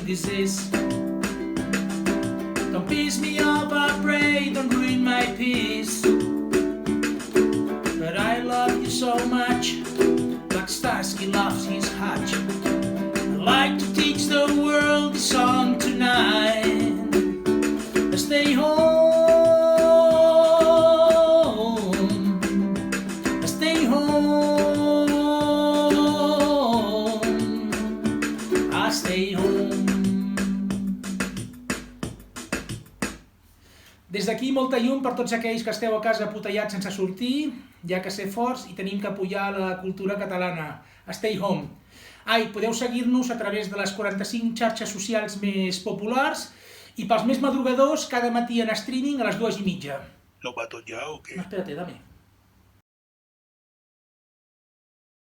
disease. Don't piss me off, I pray, don't ruin my peace. But I love you so much, like Starsky loves his hutch. I'd like to teach the world the song tonight. Stay home, stay home, I stay home. Des d'aquí molta llum per tots aquells que esteu a casa apotellats sense sortir, ja que ser forts i tenim que apoyar la cultura catalana. Stay home. Podeu seguir-nos a través de les 45 xarxes socials més populars i pels més madrugadors cada matí en streaming a les 2:30. ¿Lo va tot ja o qué? No, espérate, dame.